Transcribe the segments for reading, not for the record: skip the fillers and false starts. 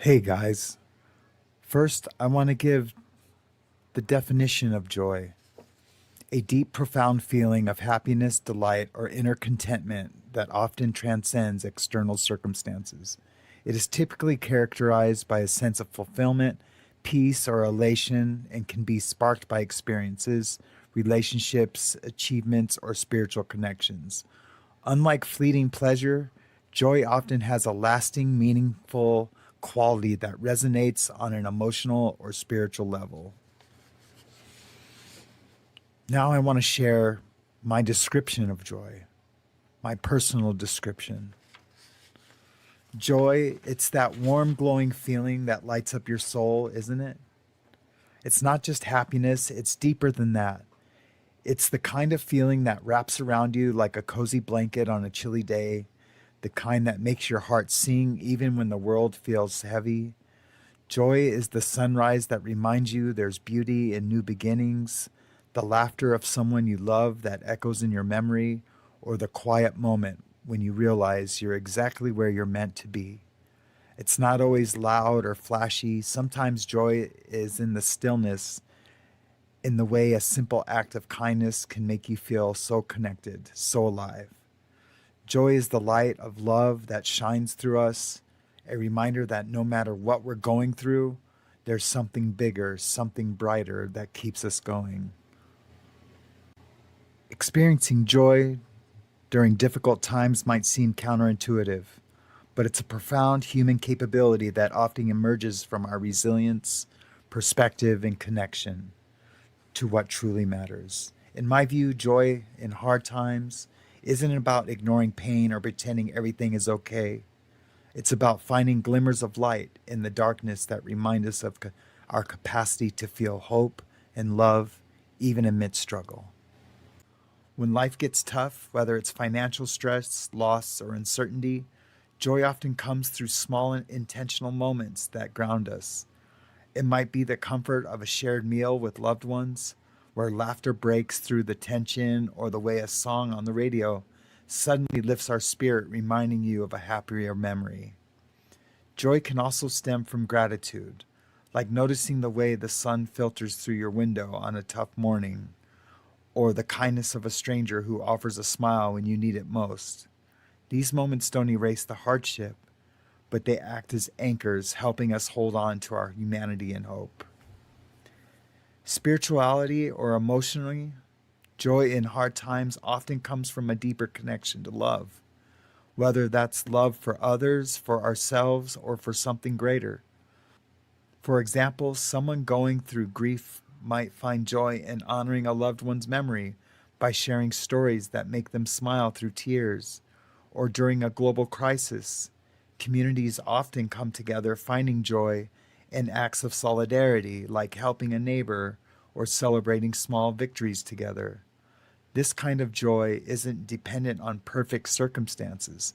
Hey guys, first I want to give the definition of joy: a deep, profound feeling of happiness, delight, or inner contentment that often transcends external circumstances. It is typically characterized by a sense of fulfillment, peace, or elation, and can be sparked by experiences, relationships, achievements, or spiritual connections. Unlike fleeting pleasure, joy often has a lasting, meaningful quality that resonates on an emotional or spiritual level. Now, I want to share my description of joy, my personal description. Joy, it's that warm, glowing feeling that lights up your soul, isn't it? It's not just happiness, it's deeper than that. It's the kind of feeling that wraps around you like a cozy blanket on a chilly day, the kind that makes your heart sing even when the world feels heavy. Joy is the sunrise that reminds you there's beauty in new beginnings, the laughter of someone you love that echoes in your memory, or the quiet moment when you realize you're exactly where you're meant to be. It's not always loud or flashy. Sometimes joy is in the stillness, in the way a simple act of kindness can make you feel so connected, so alive. Joy is the light of love that shines through us, a reminder that no matter what we're going through, there's something bigger, something brighter that keeps us going. Experiencing joy during difficult times might seem counterintuitive, but it's a profound human capability that often emerges from our resilience, perspective, and connection to what truly matters. In my view, joy in hard times isn't about ignoring pain or pretending everything is okay. It's about finding glimmers of light in the darkness that remind us of our capacity to feel hope and love even amid struggle. When life gets tough, whether it's financial stress, loss, or uncertainty, joy often comes through small and intentional moments that ground us. It might be the comfort of a shared meal with loved ones, where laughter breaks through the tension, or the way a song on the radio suddenly lifts our spirit, reminding you of a happier memory. Joy can also stem from gratitude, like noticing the way the sun filters through your window on a tough morning, or the kindness of a stranger who offers a smile when you need it most. These moments don't erase the hardship, but they act as anchors, helping us hold on to our humanity and hope. Spirituality or emotionally, joy in hard times often comes from a deeper connection to love, whether that's love for others, for ourselves, or for something greater. For example, someone going through grief might find joy in honoring a loved one's memory by sharing stories that make them smile through tears. Or during a global crisis, communities often come together finding joy in acts of solidarity, like helping a neighbor or celebrating small victories together. This kind of joy isn't dependent on perfect circumstances.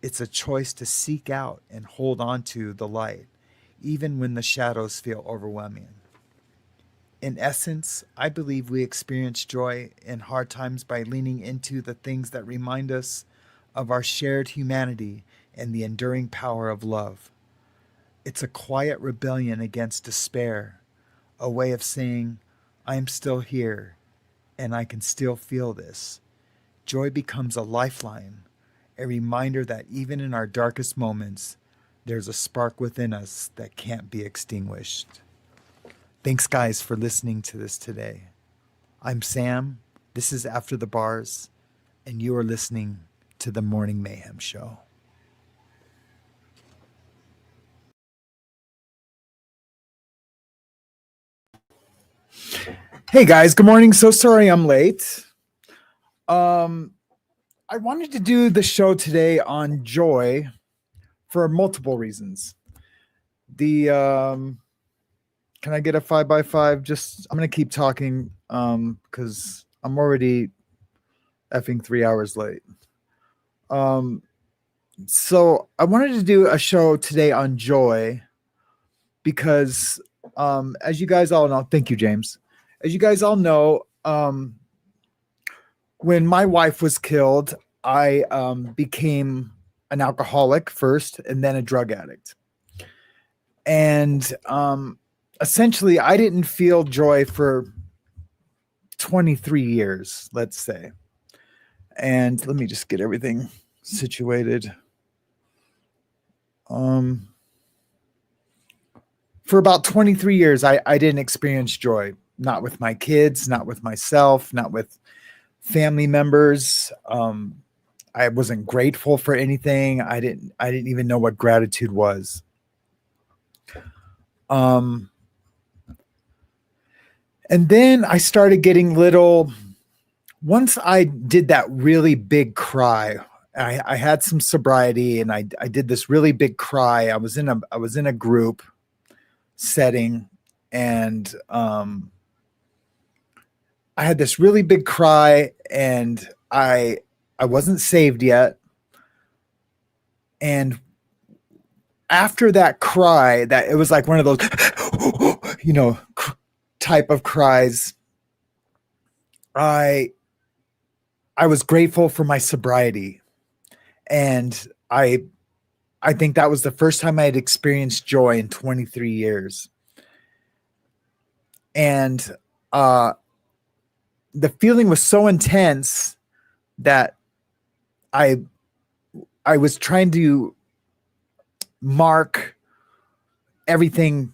It's a choice to seek out and hold on to the light, even when the shadows feel overwhelming. In essence, I believe we experience joy in hard times by leaning into the things that remind us of our shared humanity and the enduring power of love. It's a quiet rebellion against despair, a way of saying, I am still here and I can still feel this. Joy becomes a lifeline, a reminder that even in our darkest moments, there's a spark within us that can't be extinguished. Thanks, guys, for listening to this today. I'm Sam. This is After the Bars, and you are listening to the Morning Mayhem Show. Hey, guys. Good morning. So sorry I'm late. Um, I wanted to do the show today on joy for multiple reasons. The Can I get a 5x5? Just I'm gonna keep talking because I'm already effing 3 hours late. Um, so I wanted to do a show today on joy because, as you guys all know, thank you, James. As you guys all know, when my wife was killed, I became an alcoholic first and then a drug addict. And essentially, I didn't feel joy for 23 years, let's say. And let me just get everything situated. For about 23 years, I didn't experience joy, not with my kids, not with myself, not with family members. I wasn't grateful for anything. I didn't even know what gratitude was. And then I started getting little. Once I did that really big cry, I had some sobriety, and I did this really big cry. I was in a group setting, and I had this really big cry, and I wasn't saved yet. And after that cry, that it was like one of those, type of cries. I was grateful for my sobriety, and I think that was the first time I had experienced joy in 23 years. And the feeling was so intense that I was trying to mark everything,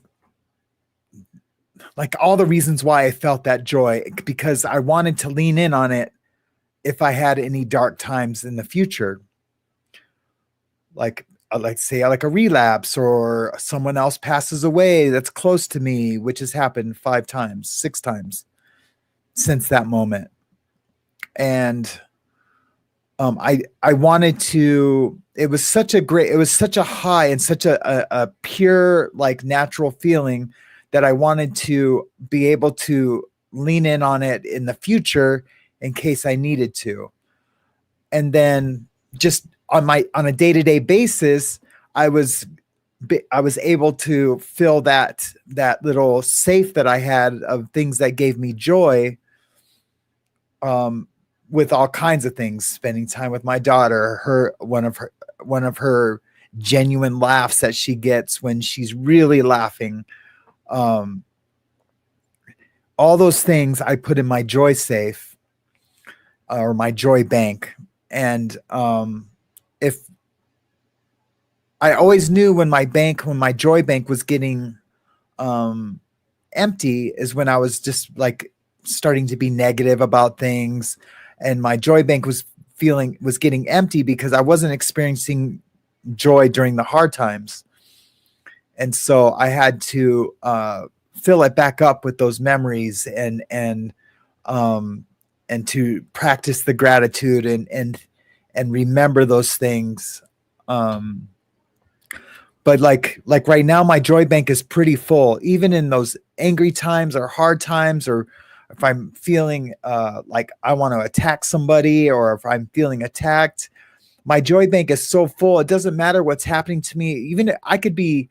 like all the reasons why I felt that joy, because I wanted to lean in on it if I had any dark times in the future. Like say like a relapse, or someone else passes away that's close to me, which has happened 5 times, 6 times since that moment. And I wanted to, it was such a high and such a pure, like natural feeling, that I wanted to be able to lean in on it in the future in case I needed to. And then just on a day-to-day basis, I was able to fill that little safe that I had of things that gave me joy, with all kinds of things, spending time with my daughter, one of her genuine laughs that she gets when she's really laughing. All those things I put in my joy safe, or my joy bank. And if I always knew when my joy bank was getting empty, is when I was just like starting to be negative about things, and my joy bank was getting empty because I wasn't experiencing joy during the hard times. And so I had to fill it back up with those memories, and to practice the gratitude, and remember those things. But like right now, my joy bank is pretty full, even in those angry times or hard times, or if I'm feeling like I want to attack somebody, or if I'm feeling attacked, my joy bank is so full. It doesn't matter what's happening to me. Even I could be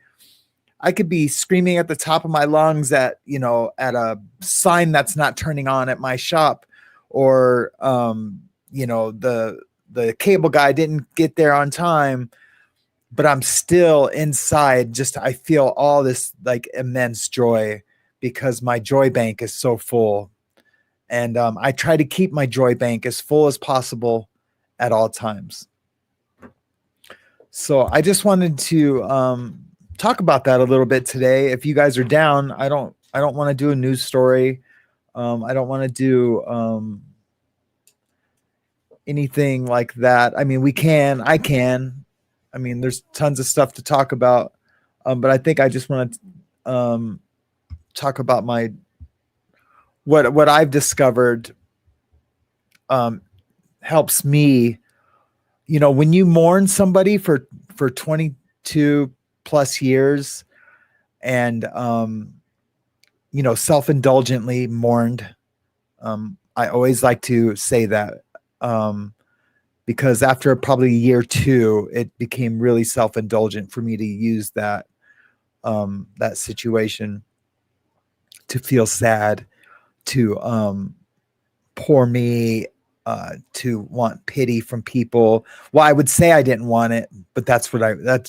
screaming at the top of my lungs at a sign that's not turning on at my shop, or the cable guy didn't get there on time, but I'm still inside. I feel all this like immense joy, because my joy bank is so full. And I try to keep my joy bank as full as possible at all times. So I just wanted to talk about that a little bit today. If you guys are down, I don't want to do a news story. I don't want to do anything like that. I mean, I can. I mean, there's tons of stuff to talk about. But I think I just want to talk about what I've discovered helps me. When you mourn somebody for 22 plus years, and self-indulgently mourned, I always like to say that, because after probably year 2, it became really self-indulgent for me to use that situation to feel sad, to pour me, to want pity from people. Well, I would say I didn't want it, but that's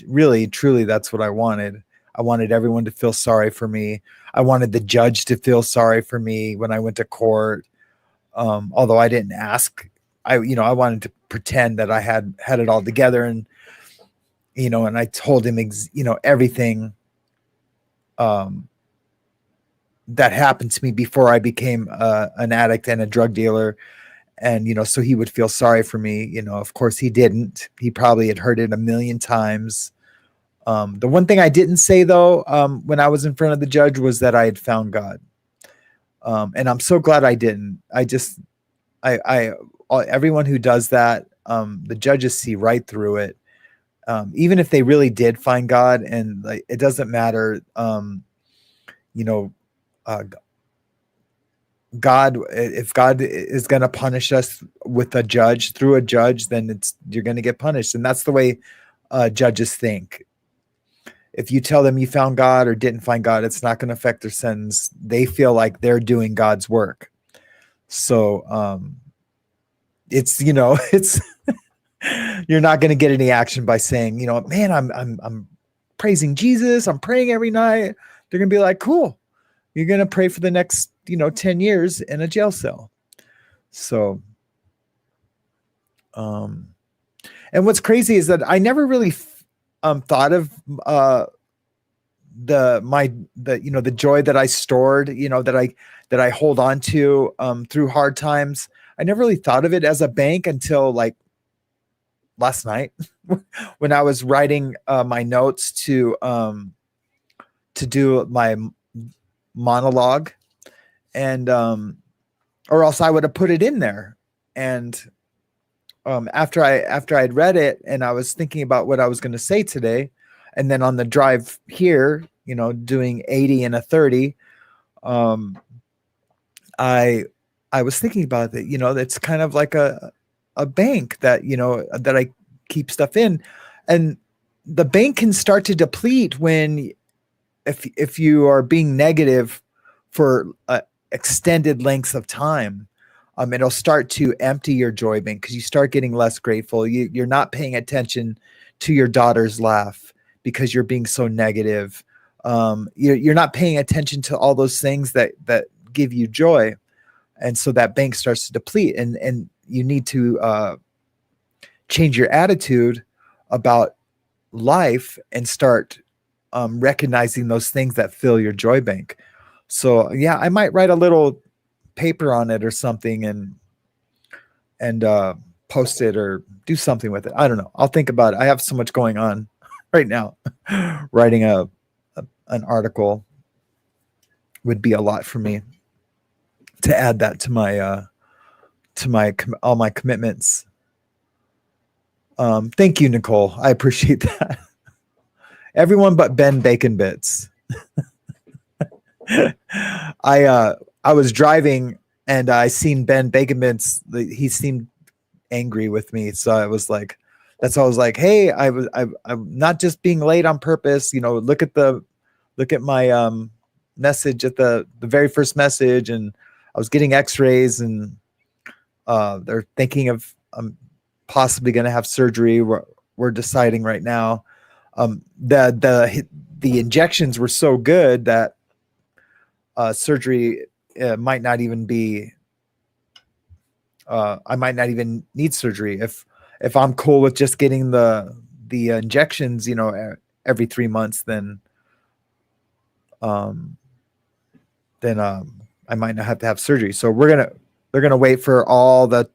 really, truly, that's what I wanted. I wanted everyone to feel sorry for me. I wanted the judge to feel sorry for me when I went to court. Although I didn't ask, I wanted to pretend that I had it all together, and and I told him, everything that happened to me before I became an addict and a drug dealer. And, so he would feel sorry for me. Of course he didn't. He probably had heard it a million times. The one thing I didn't say though, when I was in front of the judge, was that I had found God. And I'm so glad I didn't. Everyone who does that, the judges see right through it. Even if they really did find God, and like, it doesn't matter. God, if God is going to punish us with through a judge, then you're going to get punished. And that's the way judges think. If you tell them you found God or didn't find God, it's not going to affect their sentence. They feel like they're doing God's work. So it's you're not going to get any action by saying, man, I'm praising Jesus. I'm praying every night. They're going to be like, cool. You're going to pray for the next 10 years in a jail cell. So, and what's crazy is that I never really thought of the joy that I stored, that I hold on to through hard times. I never really thought of it as a bank until like last night when I was writing my notes to do my monologue, and or else I would have put it in there. And after I'd read it and I was thinking about what I was going to say today, and then on the drive here, doing 80 and a 30, I was thinking about that. It's kind of like a bank that that I keep stuff in, and the bank can start to deplete when if you are being negative for extended lengths of time. It'll start to empty your joy bank because you start getting less grateful. You're not paying attention to your daughter's laugh because you're being so negative. You're not paying attention to all those things that give you joy. And so that bank starts to deplete, and you need to change your attitude about life and start recognizing those things that fill your joy bank. So yeah, I might write a little paper on it or something and post it or do something with it. I don't know. I'll think about it. I have so much going on right now. Writing an article would be a lot for me to add that to my all my commitments. Thank you, Nicole. I appreciate that. Everyone but Ben Bacon Bits. I was driving and I seen Ben Bacon Bits. He seemed angry with me, so I was like, that's why I was like, hey, I'm not just being late on purpose. Look at my message at the very first message, and I was getting X-rays, and they're thinking of possibly going to have surgery. We're deciding right now. The injections were so good that surgery might not even be. I might not even need surgery if I'm cool with just getting the injections, every 3 months. Then I might not have to have surgery. So they're gonna wait for all the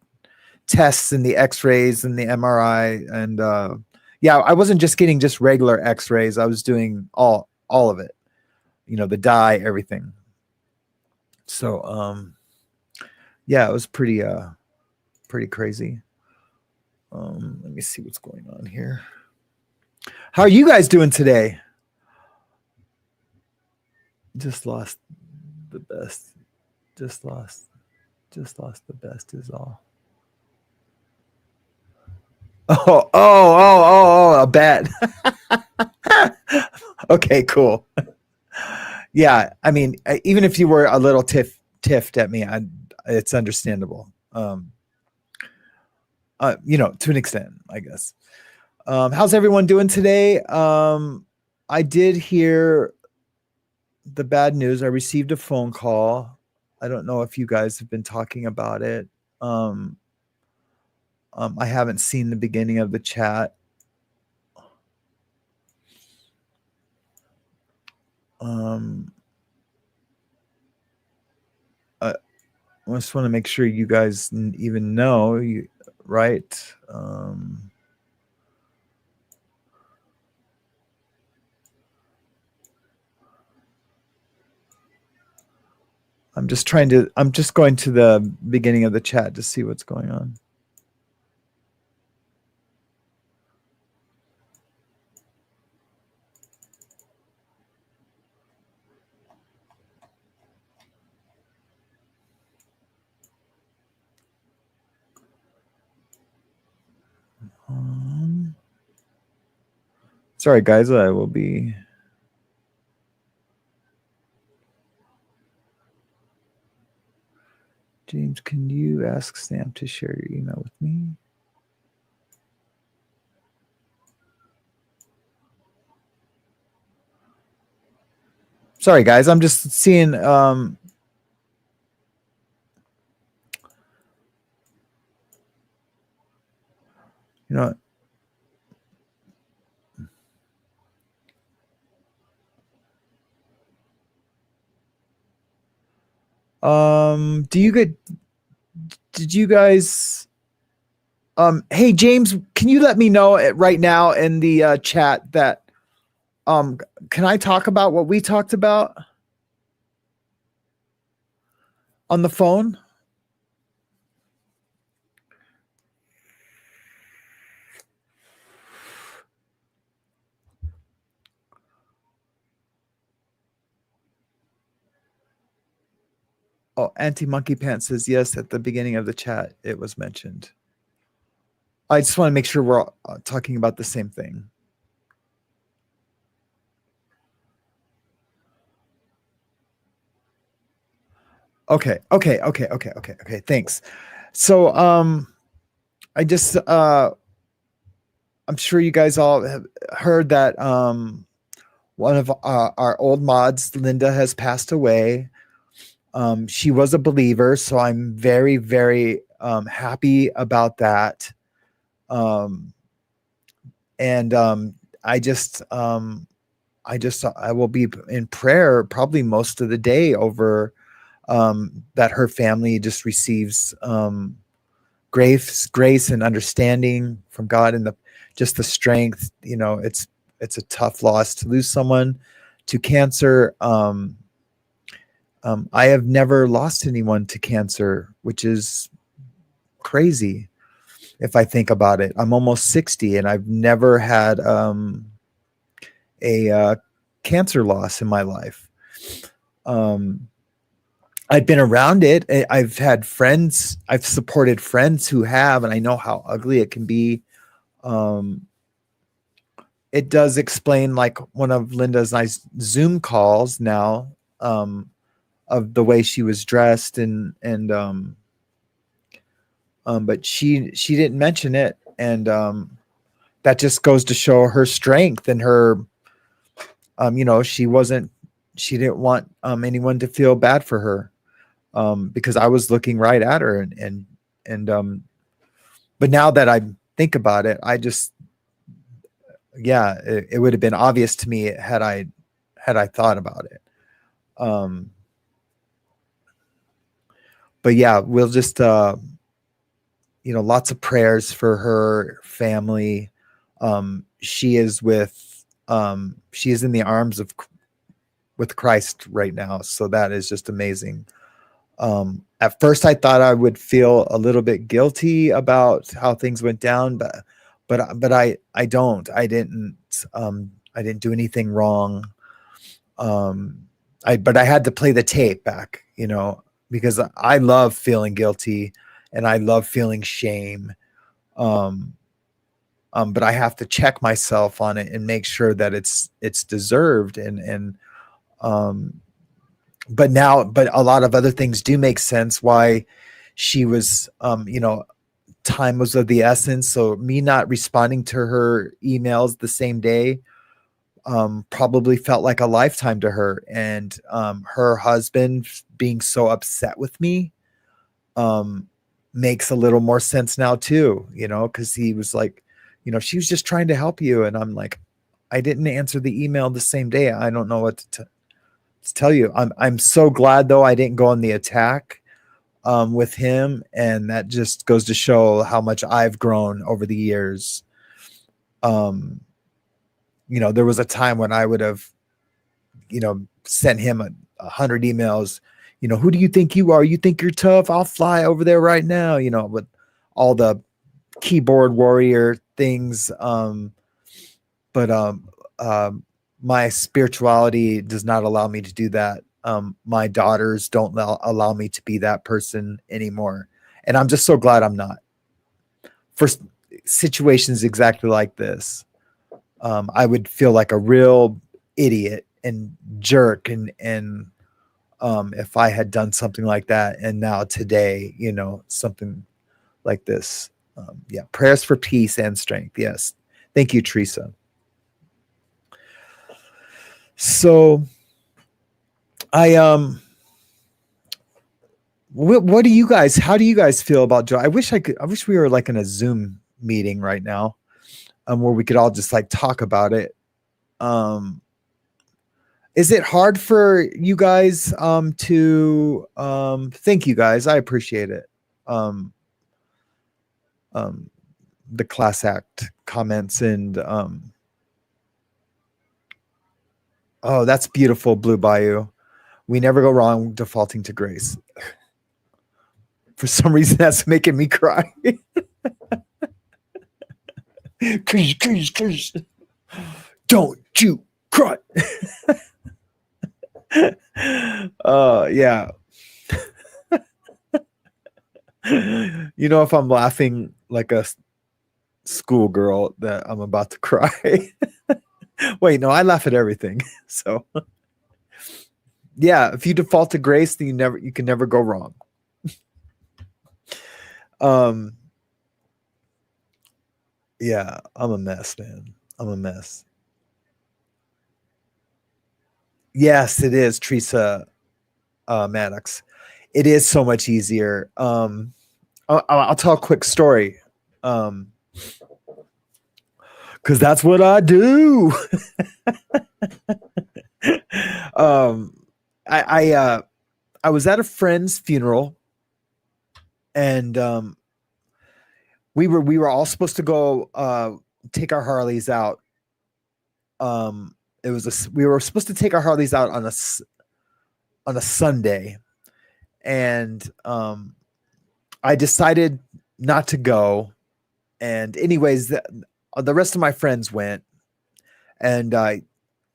tests and the X-rays and the MRI, and yeah, I wasn't just getting just regular X-rays. I was doing all of it, the dye, everything. So yeah, it was pretty crazy. Let me see what's going on here. How are you guys doing today? Just lost the best. Just lost the best is all. Oh, a bet. Okay, cool. Yeah, I mean, even if you were a little tiffed at me, it's understandable. To an extent, I guess. How's everyone doing today? I did hear the bad news. I received a phone call. I don't know if you guys have been talking about it. I haven't seen the beginning of the chat. I just want to make sure you guys even know, right? I'm just going to the beginning of the chat to see what's going on. Sorry, guys, I will be. James, can you ask Sam to share your email with me? Sorry, guys, I'm just seeing. You know. Did you guys hey James, can you let me know right now in the chat that can I talk about what we talked about on the phone? Oh, Anti Monkey Pants says yes at the beginning of the chat. It was mentioned. I just want to make sure we're talking about the same thing. Okay. Thanks. So, I just, I'm sure you guys all have heard that one of our old mods, Linda, has passed away. She was a believer, so I'm very, very happy about that. I will be in prayer probably most of the day over that her family just receives grace and understanding from God, and just the strength. You know, it's a tough loss to lose someone to cancer. I have never lost anyone to cancer, which is crazy if I think about it. I'm almost 60 and I've never had a cancer loss in my life. I've been around it. I've had friends, I've supported friends who have, and I know how ugly it can be. It does explain, like one of Linda's nice Zoom calls now, of the way she was dressed but she didn't mention it, and that just goes to show her strength and her she didn't want anyone to feel bad for her, because I was looking right at her, and but now that I think about it, I just it would have been obvious to me had I thought about it. But yeah, we'll just lots of prayers for her family. She is in the arms with Christ right now, so that is just amazing. At first I thought I would feel a little bit guilty about how things went down, but I don't. I didn't do anything wrong. But I had to play the tape back, because I love feeling guilty and I love feeling shame. But I have to check myself on it and make sure that it's deserved. But a lot of other things do make sense why she was, time was of the essence. So me not responding to her emails the same day, probably felt like a lifetime to her. And her husband being so upset with me um, makes a little more sense now too, because he was like, she was just trying to help you. And I'm like, I didn't answer the email the same day. I don't know what to tell you. I'm so glad though I didn't go on the attack with him, and that just goes to show how much I've grown over the years. There was a time when I would have, sent him 100 emails. Who do you think you are? You think you're tough? I'll fly over there right now. With all the keyboard warrior things. But my spirituality does not allow me to do that. My daughters don't allow me to be that person anymore. And I'm just so glad I'm not. For situations exactly like this, I would feel like a real idiot and jerk and if I had done something like that. And now today, something like this. Yeah. Prayers for peace and strength. Yes. Thank you, Teresa. So what do you guys, how do you guys feel about joy? I wish we were like in a Zoom meeting right now, where we could all just like talk about it. Is it hard for you guys to thank you guys. I appreciate it. The class act comments and oh, that's beautiful, Blue Bayou. We never go wrong defaulting to grace. For some reason, that's making me cry. Don't you cry. Yeah. If I'm laughing like a schoolgirl, that I'm about to cry. Wait, no, I laugh at everything. So yeah, if you default to grace, then you can never go wrong. Yeah, I'm a mess, man. I'm a mess. Yes, it is, Teresa Maddox. It is so much easier. I'll tell a quick story. Because that's what I do. I was at a friend's funeral, and we were all supposed to go take our Harleys out. We were supposed to take our Harleys out on a Sunday, and I decided not to go. And anyways, the rest of my friends went, and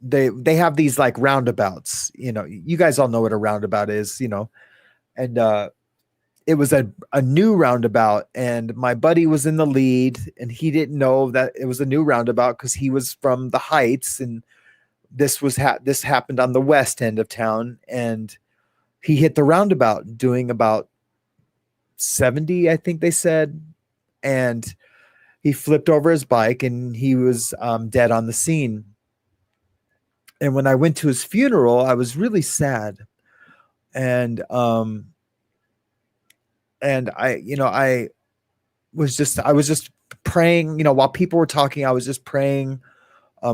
they have these like roundabouts. You guys all know what a roundabout is, and it was a new roundabout, and my buddy was in the lead, and he didn't know that it was a new roundabout because he was from the Heights, and this happened on the west end of town, and he hit the roundabout doing about 70, I think they said, and he flipped over his bike, and he was dead on the scene. And when I went to his funeral, I was really sad, and I was just praying, while people were talking, I was just praying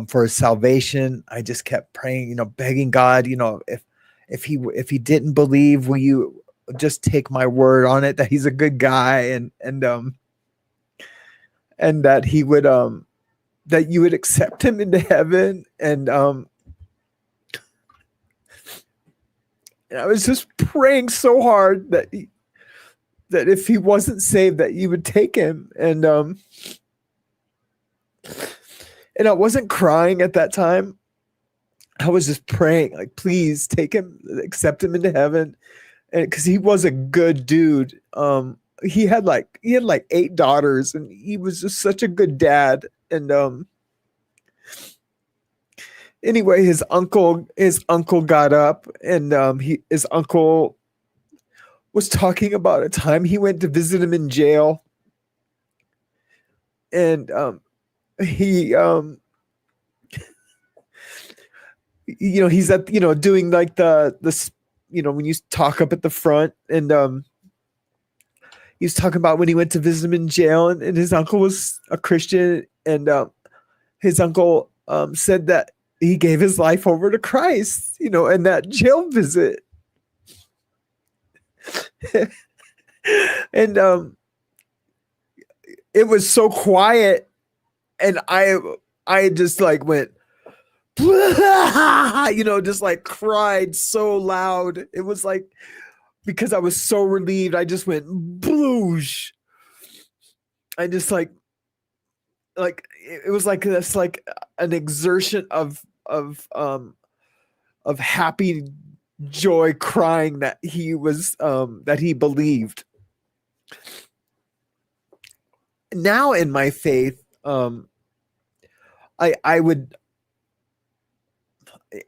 for his salvation. I just kept praying, begging God, if he didn't believe, will you just take my word on it that he's a good guy, and that he would that you would accept him into heaven. And I was just praying so hard that if he wasn't saved, that you would take him. And I wasn't crying at that time. I was just praying, like, please take him, accept him into heaven. And because he was a good dude. He had like 8 daughters, and he was just such a good dad. And anyway, his uncle got up, and his uncle was talking about a time he went to visit him in jail, and he he's at, doing like the when you talk up at the front, and he was talking about when he went to visit him in jail, and his uncle was a Christian, and his uncle said that he gave his life over to Christ, and that jail visit. And it was so quiet, and I just like went, just like cried so loud. It was like, because I was so relieved, I just went bloosh. I just like it was like this, like an exertion of happy joy, crying that he was that he believed. Now in my faith, I would,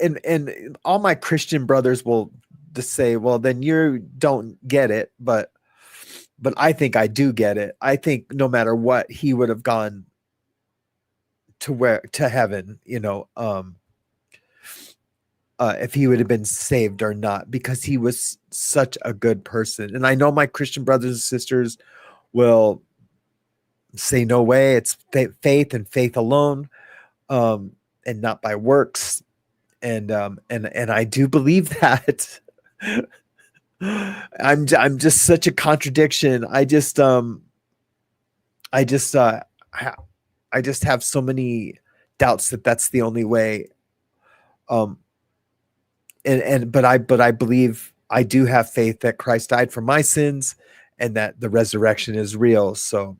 and all my Christian brothers will just say, well, then you don't get it, but I think I do get it. I think no matter what, he would have gone to heaven, if he would have been saved or not, because he was such a good person. And I know my Christian brothers and sisters will say, no way, it's faith and faith alone, and not by works. And I do believe that. I'm just such a contradiction. I just have so many doubts that that's the only way. But I believe, I do have faith that Christ died for my sins and that the resurrection is real. So,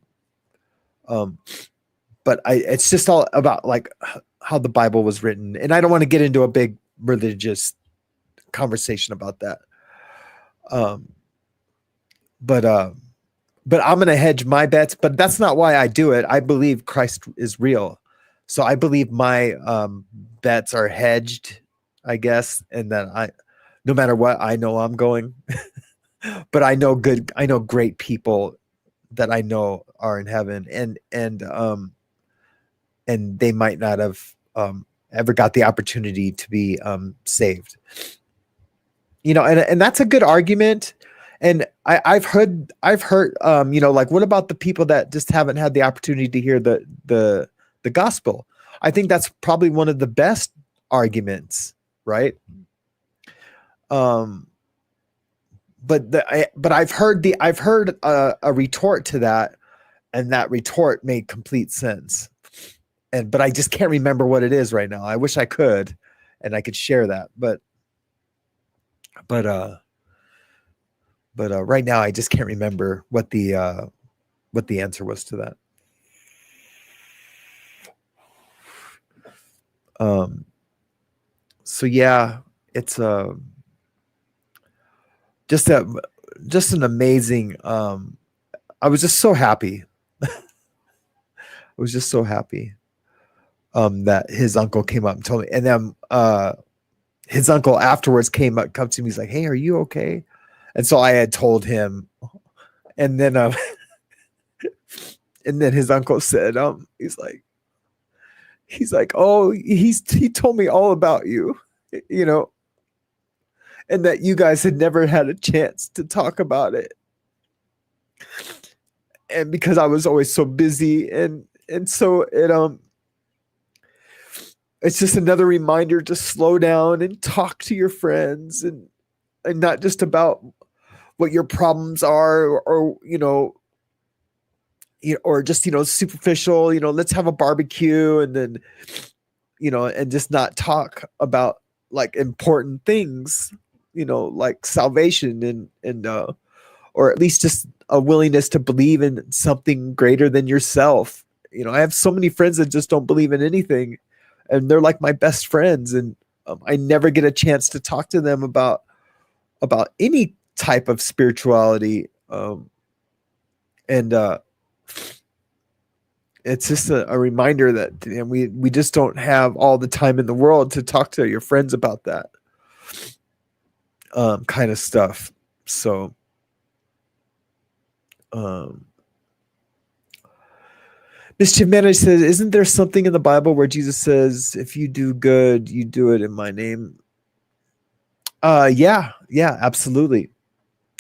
but it's just all about like how the Bible was written. And I don't want to get into a big religious conversation about that. But I'm going to hedge my bets, but that's not why I do it. I believe Christ is real. So I believe my bets are hedged, I guess. And then no matter what, I know I'm going, but I know great people that I know are in heaven, and they might not have ever got the opportunity to be saved. And that's a good argument. And I've heard, like, what about the people that just haven't had the opportunity to hear the gospel? I think that's probably one of the best arguments, right? But I've heard a retort to that, and that retort made complete sense. But I just can't remember what it is right now. I wish I could, and I could share that, but right now I just can't remember what the answer was to that. So yeah, it's just an amazing. I was just so happy. I was just so happy that his uncle came up and told me, and then his uncle afterwards came to me. He's like, "Hey, are you okay?" And so I had told him, and then and then his uncle said, he's like, "Oh, he told me all about you, and that you guys had never had a chance to talk about it, and because I was always so busy, and so it's just another reminder to slow down and talk to your friends, and not just about what your problems are, or or just superficial. Let's have a barbecue, and then and just not talk about like important things, like salvation, and or at least just a willingness to believe in something greater than yourself. I have so many friends that just don't believe in anything, and they're like my best friends, and I never get a chance to talk to them about any type of spirituality. And it's just a reminder that we just don't have all the time in the world to talk to your friends about that kind of stuff. So Mischief Managed says, isn't there something in the Bible where Jesus says, if you do good, you do it in my name? Yeah, absolutely.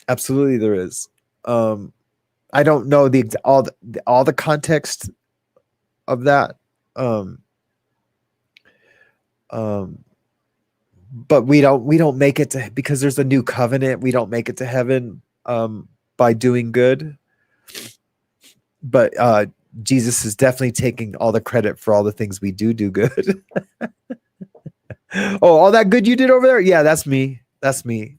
Absolutely there is. I don't know all the context of that. Um, um, but we don't make it to, because there's a new covenant, we don't make it to heaven by doing good. But Jesus is definitely taking all the credit for all the things we do good. Oh, all that good you did over there? Yeah, that's me. That's me.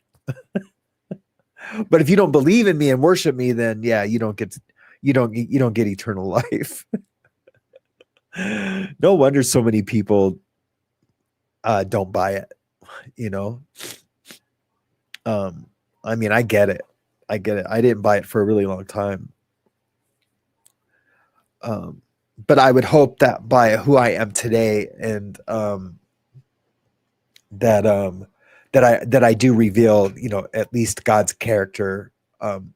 But if you don't believe in me and worship me, then yeah, you don't get eternal life. No wonder so many people don't buy it, you know. Um, I mean, I get it. I get it. I didn't buy it for a really long time. But I would hope that by who I am today, and that I do reveal, at least God's character, um,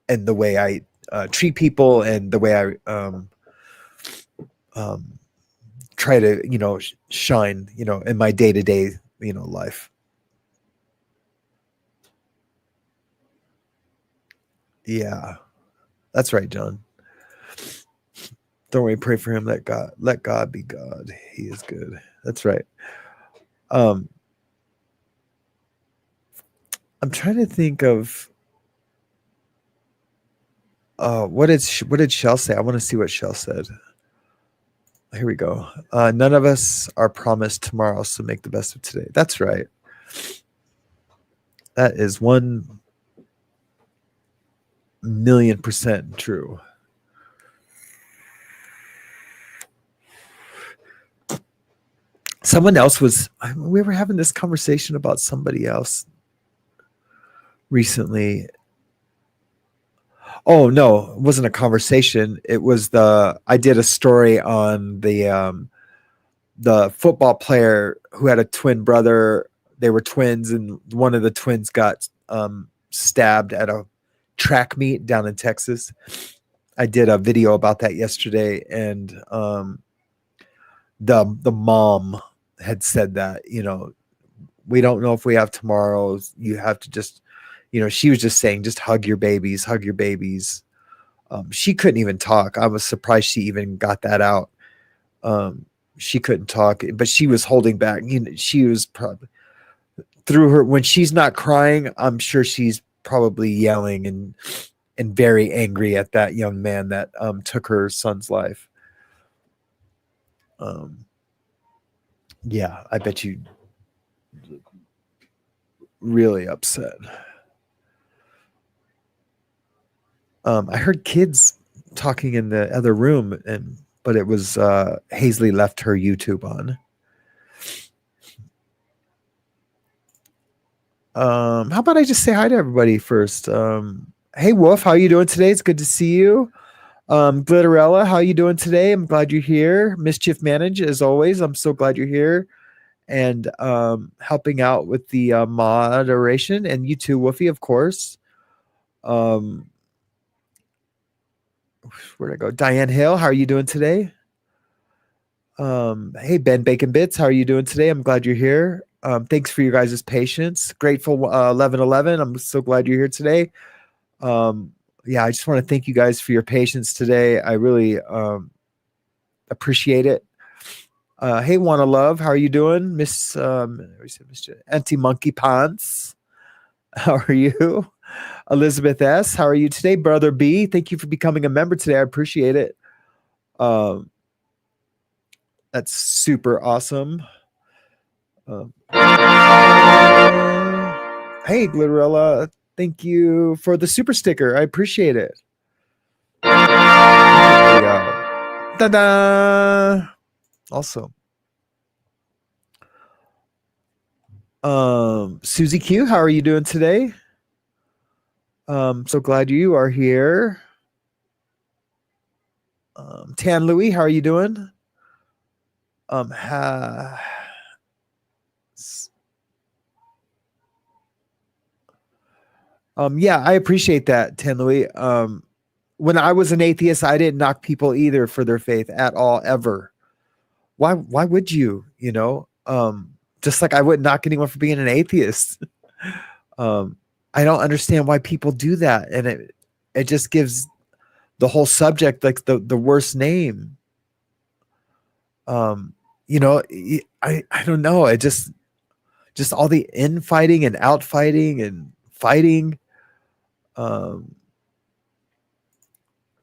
and the way I treat people, and the way I um, try to shine, in my day to day life. Yeah, that's right, John. Don't worry, pray for him. Let God be God. He is good. That's right. Um, I'm trying to think of what did Shell say? I want to see what Shell said. Here we go. None of us are promised tomorrow, so make the best of today. That's right. That is 1,000,000% true. Someone else we were having this conversation about somebody else recently. Oh no, it wasn't a conversation. It was I did a story on the football player who had a twin brother. They were twins, and one of the twins got stabbed at a track meet down in Texas. I did a video about that yesterday, and the mom had said that, we don't know if we have tomorrow. You have to just, she was just saying, just hug your babies, hug your babies. She couldn't even talk. I was surprised she even got that out. She couldn't talk, but she was holding back. She was probably through her, when she's not crying, I'm sure she's probably yelling and very angry at that young man that took her son's life. Yeah, I bet you really upset. I heard kids talking in the other room, but it was Hazley left her YouTube on. How about I just say hi to everybody first? Hey Wolf, how you doing today? It's good to see you. Glitterella, how you doing today? I'm glad you're here. Mischief Manage, as always. I'm so glad you're here and helping out with the moderation, and you too, Woofy, of course. Where'd I go? Diane Hill, how are you doing today? Hey Ben Bacon Bits, how are you doing today? I'm glad you're here. Thanks for your guys' patience. Grateful 1111. I'm so glad you're here today. Yeah, I just want to thank you guys for your patience today. I really appreciate it. Hey, Wanna Love, how are you doing? Miss Anti Monkey Pants, how are you? Elizabeth S, how are you today? Brother B, thank you for becoming a member today. I appreciate it. That's super awesome. Hey, Glitterella, thank you for the super sticker. I appreciate it. Ta-da! Also, Susie Q, how are you doing today? So glad you are here. Tan Louie, how are you doing? Yeah, I appreciate that, Tan Louie. when I was an atheist, I didn't knock people either for their faith at all, ever. Why would you, just like I wouldn't knock anyone for being an atheist. I don't understand why people do that. And it just gives the whole subject like the worst name. I don't know. It just all the infighting and outfighting and fighting.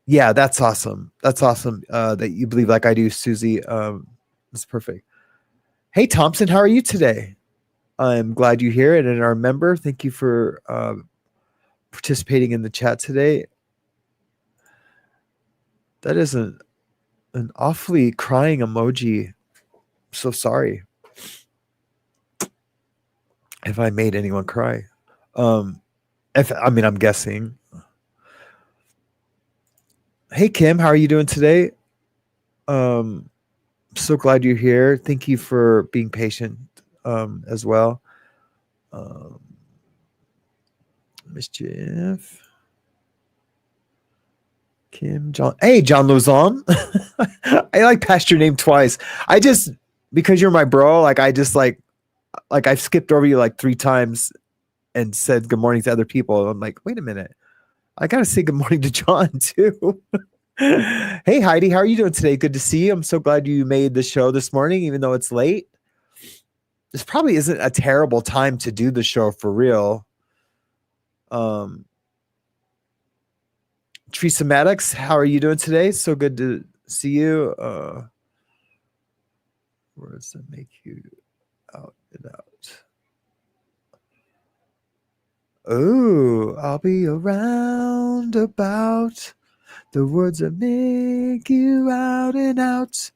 Yeah, that's awesome. That's awesome that you believe like I do, Susie. That's perfect. Hey, Thompson, how are you today? I'm glad you're here and our member. Thank you for participating in the chat today. That is an awfully crying emoji. I'm so sorry if I made anyone cry. I'm guessing. Hey, Kim, how are you doing today? So glad you're here. Thank you for being patient as well. Mischief. Kim, John. Hey, John Lozon. I like passed your name twice. Because you're my bro, like I've skipped over you like 3 times and said good morning to other people. I'm like, wait a minute. I got to say good morning to John too. Hey, Heidi, how are you doing today? Good to see you. I'm so glad you made the show this morning, even though it's late. This probably isn't a terrible time to do the show for real. Teresa Maddox, how are you doing today? So good to see you. Words that make you out and out. Oh, I'll be around about the words that make you out and out.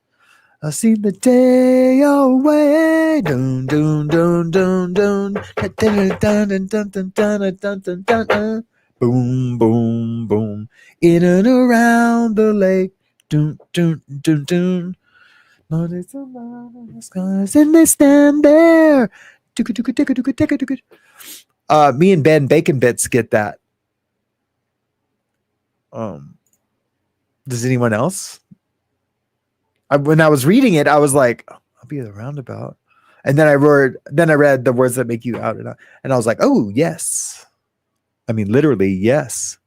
I've seen the day away. Dun dun dun dun dun dun dun dun dun dun dun dun dun. Boom boom boom. In and around the lake. Dun dun dun dun. But it's a lot of the skies and they stand there. Me and Ben Bacon Bits get that. Does anyone else? When I was reading it, I was like, I'll be the roundabout. And then I read the words that make you out and out. And I was like, oh, yes. I mean, literally, yes.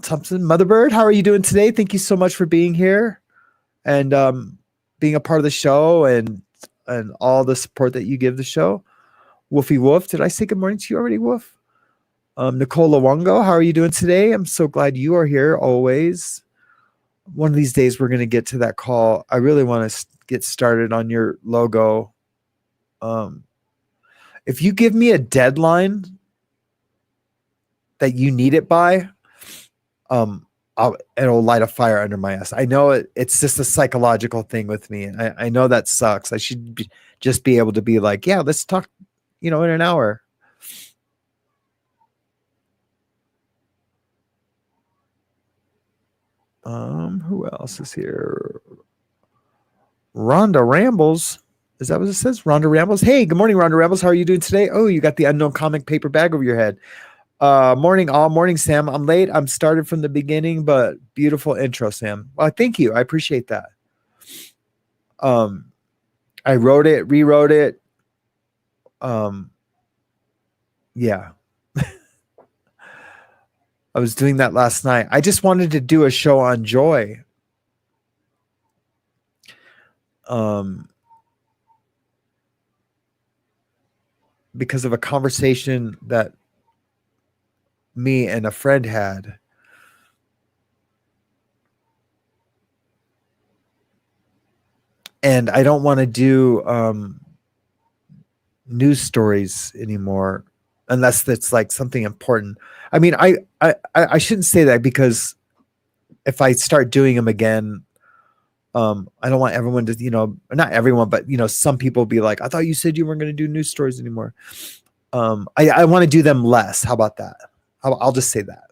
Thompson Motherbird, how are you doing today? Thank you so much for being here and being a part of the show and all the support that you give the show. Woofy Wolf, did I say good morning to you already, Wolf? Nicole Lawongo, how are you doing today? I'm so glad you are here always. One of these days, we're going to get to that call. I really want to get started on your logo. If you give me a deadline that you need it by, it'll light a fire under my ass. I know it's just a psychological thing with me. And I know that sucks. I should just be able to be like, yeah, let's talk, in an hour. Who else is here? Rhonda Rambles. Is that what it says? Rhonda Rambles. Hey, good morning, Rhonda Rambles. How are you doing today? Oh, you got the unknown comic paper bag over your head. Morning, all. Morning, Sam. I'm late. I'm started from the beginning, but beautiful intro, Sam. Well, thank you. I appreciate that. I wrote it, rewrote it. Yeah. I was doing that last night. I just wanted to do a show on joy. Because of a conversation that me and a friend had. And I don't want to do news stories anymore unless that's like something important. I mean, I shouldn't say that because if I start doing them again, I don't want everyone to, not everyone, but some people be like, I thought you said you weren't going to do news stories anymore. I want to do them less. How about that? I'll just say that.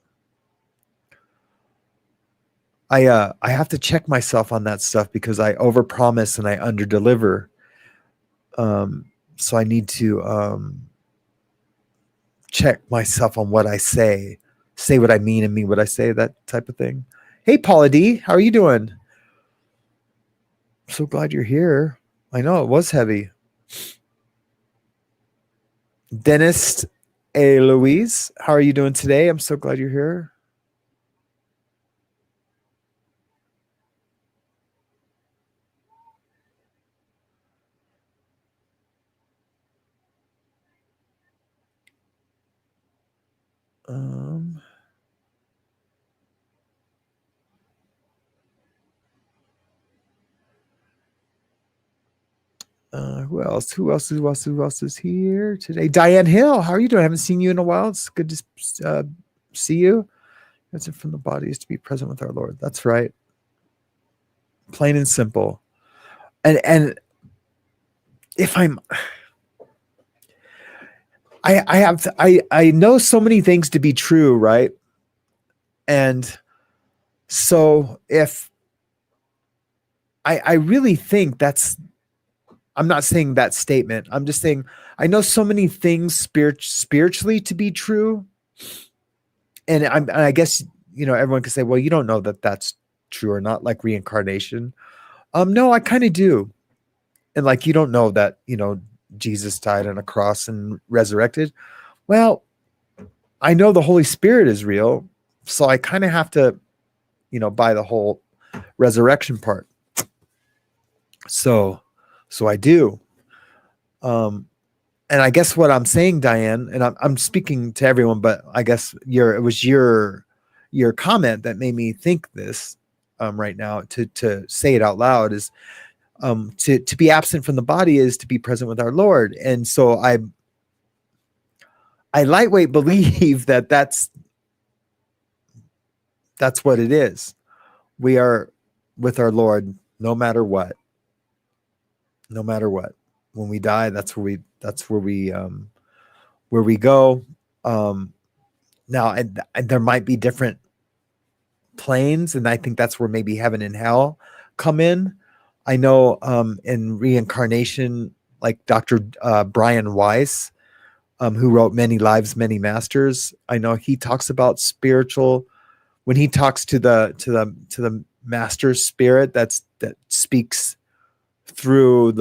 I have to check myself on that stuff because I overpromise and I underdeliver. So I need to check myself on what I say what I mean and mean what I say, that type of thing. Hey, Paula D, how are you doing? I'm so glad you're here. I know it was heavy. Dennis A. Louise, how are you doing today? I'm so glad you're here. Um, who else? Who else is here today? Diane Hill, how are you doing? I haven't seen you in a while. It's good to see you. That's it from the body is to be present with our Lord. That's right. Plain and simple. And if I know so many things to be true, right? And so if I really think I'm not saying that statement. I'm just saying I know so many things spiritually to be true. And I guess, everyone can say, well, you don't know that that's true or not, like reincarnation. No, I kind of do. And like, you don't know that, Jesus died on a cross and resurrected. Well, I know the Holy Spirit is real. So I kind of have to, buy the whole resurrection part. So I do. And I guess what I'm saying, Diane, and I'm speaking to everyone, but I guess it was your comment that made me think this right now to say it out loud is to be absent from the body is to be present with our Lord. And so I lightweight believe that that's what it is. We are with our Lord no matter what. No matter what. When we die, that's where we go. Now, and there might be different planes, and I think that's where maybe heaven and hell come in. I know in reincarnation, like Dr. Brian Weiss, who wrote Many Lives, Many Masters. I know he talks about spiritual when he talks to the master spirit that speaks through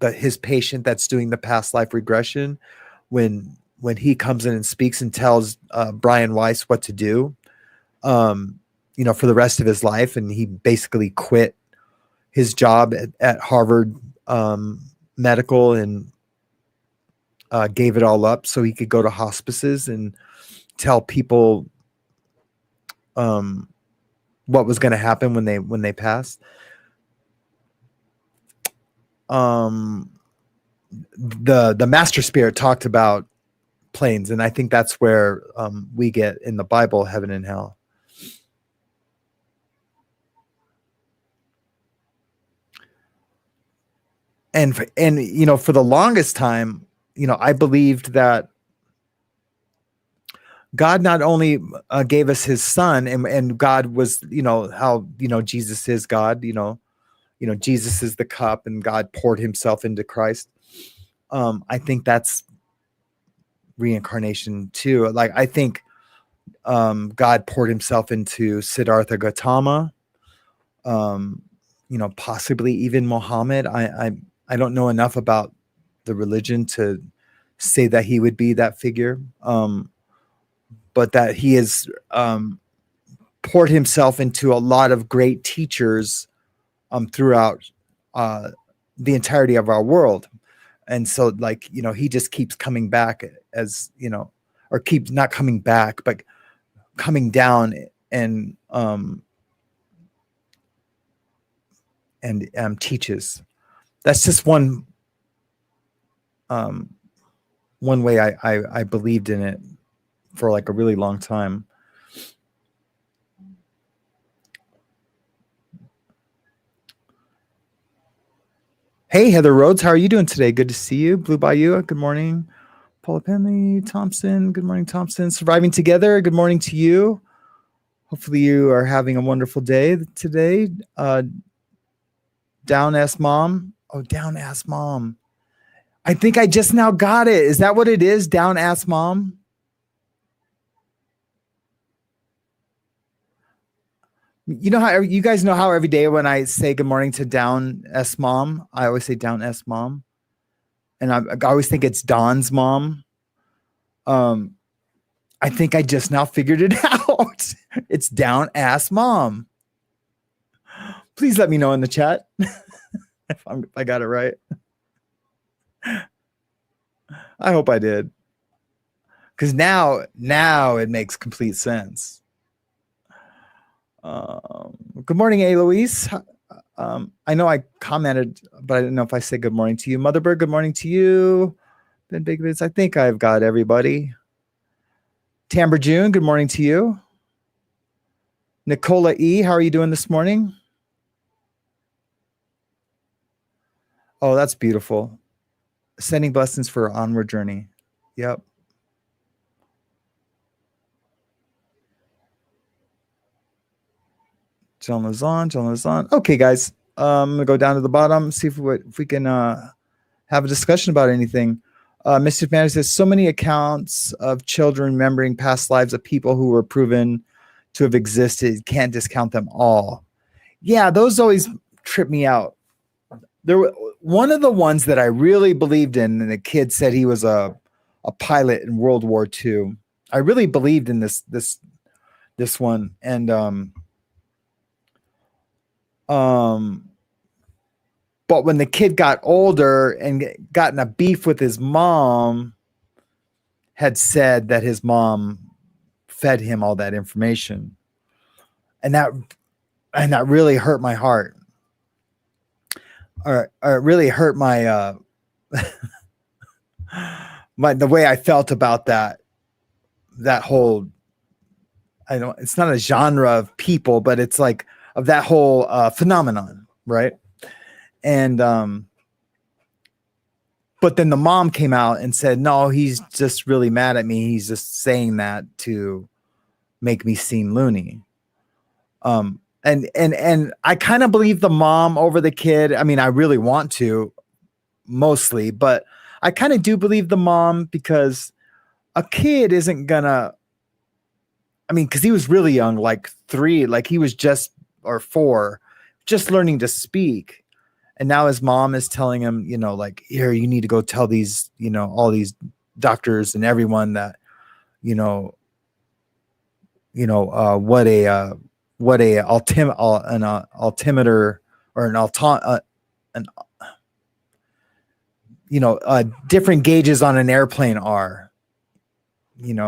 his patient that's doing the past life regression. When he comes in and speaks and tells Brian Weiss what to do, for the rest of his life, and he basically quit his job at Harvard Medical and gave it all up so he could go to hospices and tell people what was going to happen when they passed. The master spirit talked about planes, and I think that's where we get in the Bible heaven and hell. And for the longest time, I believed that God not only gave us his son, and God was, how, Jesus is God, Jesus is the cup and God poured himself into Christ. I think that's reincarnation too. Like, I think God poured himself into Siddhartha Gautama, possibly even Muhammad. I don't know enough about the religion to say that he would be that figure. But that he has poured himself into a lot of great teachers throughout the entirety of our world. And so, like, he just keeps coming back as, or keeps not coming back, but coming down and teaches. That's just one way I believed in it for like a really long time. Hey, Heather Rhodes, how are you doing today? Good to see you. Blue Bayou, good morning. Paula Penley, Thompson, good morning, Thompson. Surviving Together, good morning to you. Hopefully you are having a wonderful day today. Down Ass Mom. Oh, Down Ass Mom. I think I just now got it. Is that what it is? Down ass mom? You know how you guys know how every day when I say good morning to down S mom, I always say down S mom. And I always think it's Don's mom. I think I just now figured it out. It's down ass mom. Please let me know in the chat if I got it right. I hope I did. Because now it makes complete sense. Good morning, Eloise. I know I commented, but I didn't know if I said good morning to you. Motherbird, good morning to you. Ben Big Biz, I think I've got everybody. Tamber June, good morning to you. Nicola E, how are you doing this morning? Oh, that's beautiful. Sending blessings for our onward journey. Yep. John Lazan. Okay, guys. I'm gonna go down to the bottom, see if we can have a discussion about anything. Mischief Man says so many accounts of children remembering past lives of people who were proven to have existed. Can't discount them all. Yeah, those always trip me out. There were one of the ones that I really believed in, and the kid said he was a pilot in World War II. I really believed in this one, and but when the kid got older and got in a beef with his mom, had said that his mom fed him all that information, and that really hurt my heart, or it really hurt my the way I felt about that whole. I don't. It's not a genre of people, but it's like of that whole phenomenon, right? And but then the mom came out and said, no, he's just really mad at me. He's just saying that to make me seem loony. And I kind of believe the mom over the kid. I mean, I really want to mostly, but I kind of do believe the mom, because a kid isn't gonna, I mean, because he was really young, like 3, like he was just, or 4, just learning to speak. And now his mom is telling him, you know, like, here, you need to go tell these, you know, all these doctors and everyone that, what a altimeter or different gauges on an airplane are,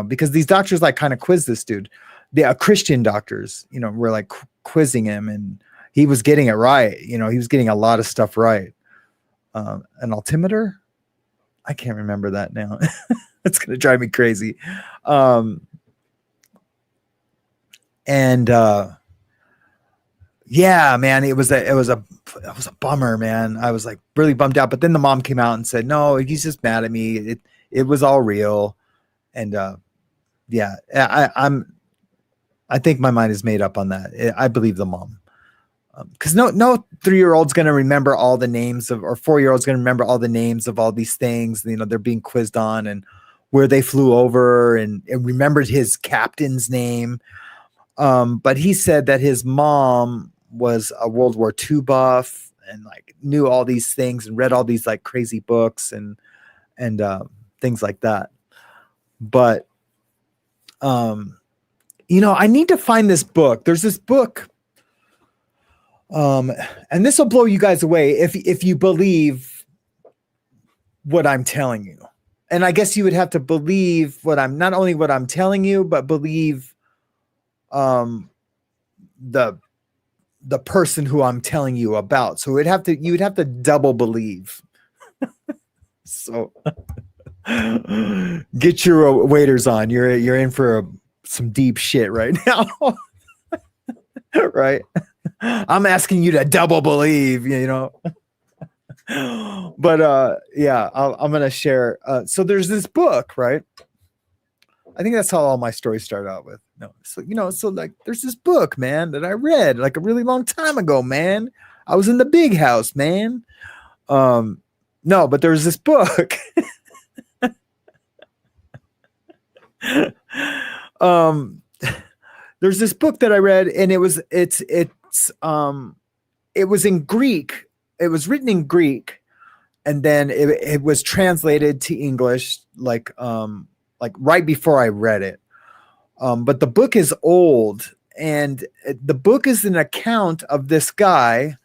because these doctors like kind of quiz this dude. The Christian doctors, were like quizzing him, and he was getting it right. He was getting a lot of stuff right. An altimeter? I can't remember that now. It's going to drive me crazy. Yeah, man, it was a bummer, man. I was like really bummed out. But then the mom came out and said, no, he's just mad at me. It was all real. And yeah, I think my mind is made up on that. I believe the mom. Because no 3-year-old's going to remember all the names of, or 4-year-old's going to remember all the names of all these things, they're being quizzed on, and where they flew over, and remembered his captain's name. But he said that his mom was a World War II buff, and like knew all these things and read all these like crazy books and things like that. But, I need to find this book. There's this book. And this will blow you guys away if you believe what I'm telling you. And I guess you would have to believe not only what I'm telling you, but believe the person who I'm telling you about. So you would have to double believe. So get your waders on. You're in for some deep shit right now. Right? I'm asking you to double believe, but yeah, I'm going to share. So there's this book, right? I think that's how all my stories start out with. No, so like there's this book, man, that I read like a really long time ago, man. I was in the big house, man. No, but there was this book. um, there's this book that I read, and it was it was in Greek. It was written in Greek, and then it was translated to English like right before I read it. But the book is old, and the book is an account of this guy.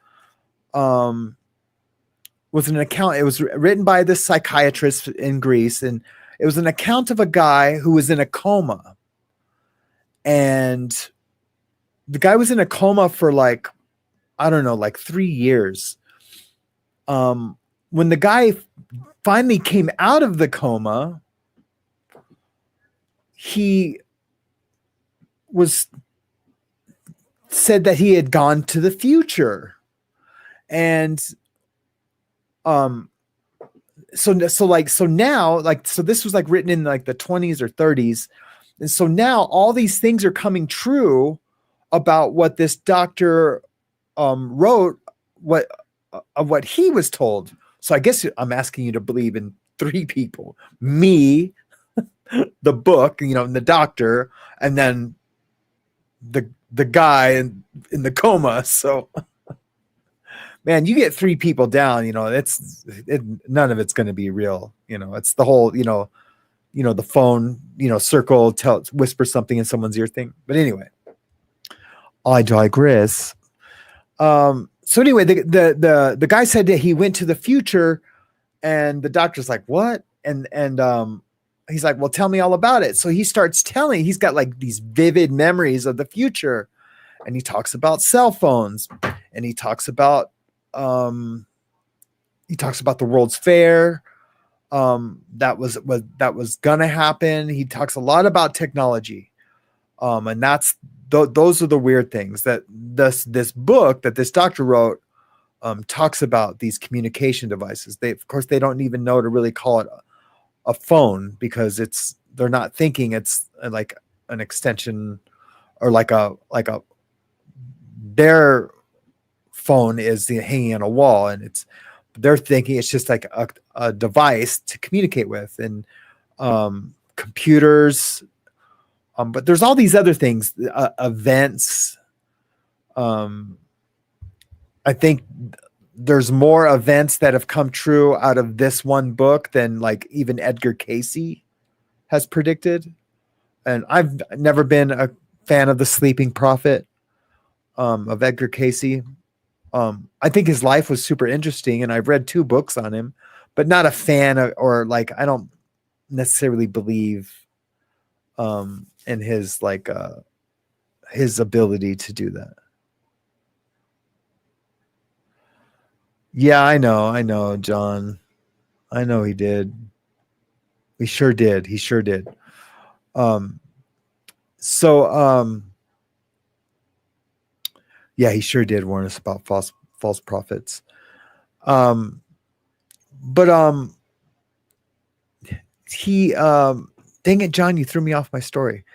Was an account. It was written by this psychiatrist in Greece, and it was an account of a guy who was in a coma, and the guy was in a coma for like, I don't know, like 3 years. When the guy finally came out of the coma, he was said that he had gone to the future. And so now, like, so this was like written in like the 20s or 30s. And so now all these things are coming true about what this doctor wrote, what he was told. So I guess I'm asking you to believe in 3 people: me, the book, you know, and the doctor, and then the guy in the coma. So man, you get 3 people down, you know, none of it's going to be real. You know, it's the whole, you know, the phone, you know, circle, whisper something in someone's ear thing. But anyway, I digress. So anyway, the guy said that he went to the future, and the doctor's like, what? And he's like, well, tell me all about it. So he starts telling, he's got like these vivid memories of the future, and he talks about cell phones, and he talks about the World's Fair that was gonna happen. He talks a lot about technology, and those are the weird things that this book that this doctor wrote talks about, these communication devices. Of course they don't even know to really call it a phone, because they're not thinking it's like an extension, or like their phone is hanging on a wall, and they're thinking it's just like a device to communicate with, and computers. But there's all these other things, events. I think there's more events that have come true out of this one book than like even Edgar Cayce has predicted. And I've never been a fan of The Sleeping Prophet of Edgar Cayce. I think his life was super interesting, and I've read 2 books on him, but not a fan of, or like, I don't necessarily believe in his his ability to do that. Yeah, I know, John. I know he did. He sure did. Yeah, he sure did warn us about false prophets. He dang it, John, you threw me off my story.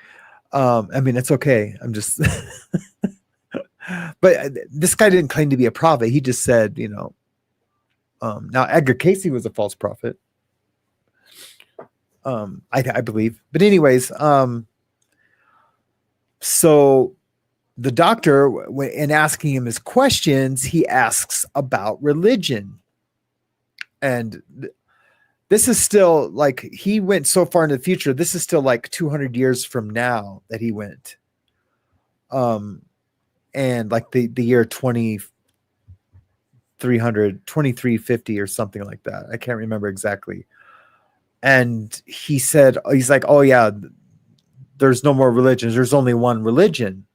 I mean, it's okay. I'm just but this guy didn't claim to be a prophet. He just said, you know, now Edgar Cayce was a false prophet. I believe. But anyways, so the doctor, in asking him his questions, he asks about religion. And this is still like, he went so far into the future. This is still like 200 years from now that he went. And like the year 2350 or something like that. I can't remember exactly. And he's like, oh yeah, there's no more religions. There's only one religion.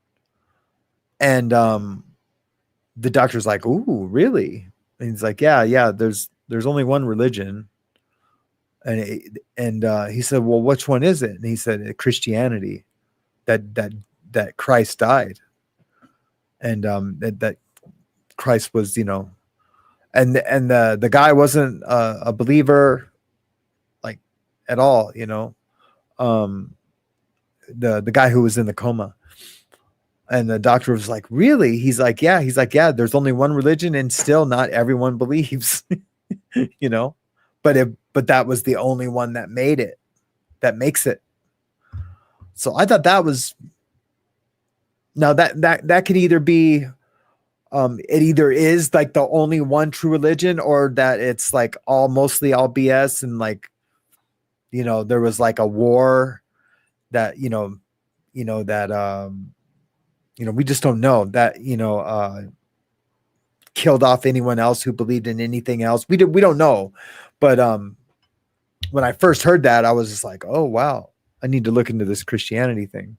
And the doctor's like, ooh, really? And he's like, yeah, there's only one religion. And he said, well, which one is it? And he said, Christianity, that Christ died. And that Christ was, you know, and the guy wasn't a believer, like, at all, you know. The guy who was in the coma. And the doctor was like, really? He's like, yeah. There's only one religion, and still not everyone believes. You know. but that was the only one that makes it. So I thought that was, now that could either be, it either is like the only one true religion, or that it's like mostly all BS, and like, there was like a war that, that, we just don't know that, killed off anyone else who believed in anything else. We don't know. But when I first heard that, I was just like, oh wow, I need to look into this Christianity thing.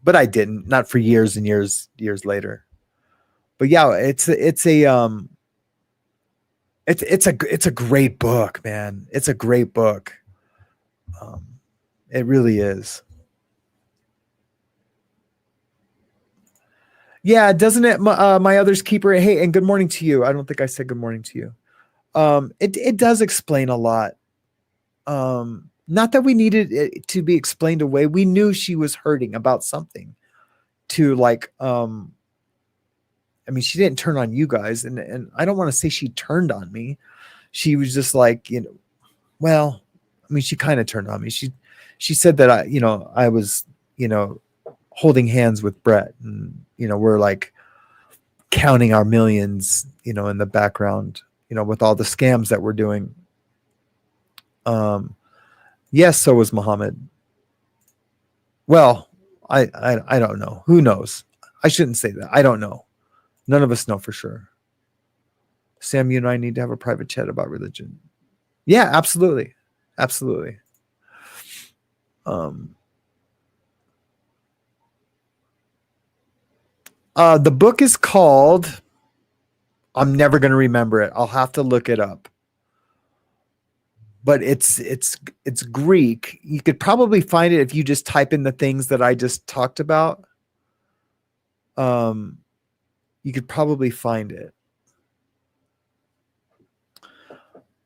But I didn't, not for years and years later. But yeah, it's a great book, man. It's a great book. It really is. Yeah, doesn't it? My other's keeper. Hey, and good morning to you. I don't think I said good morning to you. It does explain a lot. Not that we needed it to be explained away. We knew she was hurting about something. To like, I mean, she didn't turn on you guys, and I don't want to say she turned on me. She was just like, well, I mean, she kind of turned on me. She said that I was, holding hands with Brett, and we're like counting our millions, in the background, with all the scams that we're doing. Yes, so was Muhammad. Well, I don't know. Who knows? I shouldn't say that. I don't know. None of us know for sure. Sam, you and I need to have a private chat about religion. Yeah, absolutely. Absolutely. The book is called, I'm never going to remember it. I'll have to look it up. But it's Greek. You could probably find it if you just type in the things that I just talked about. You could probably find it.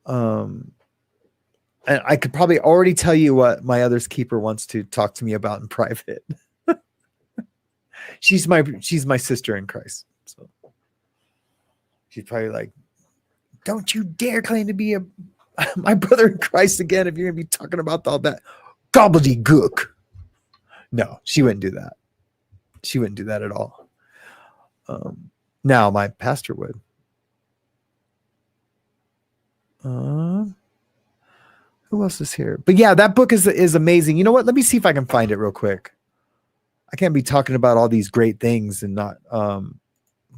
And I could probably already tell you what my other's keeper wants to talk to me about in private. She's my sister in Christ. So she's probably like, don't you dare claim to be my brother in Christ again if you're gonna be talking about all that gobbledygook. No, she wouldn't do that. She wouldn't do that at all. Now my pastor would. Who else is here? But yeah, that book is amazing. You know what? Let me see if I can find it real quick. I can't be talking about all these great things and not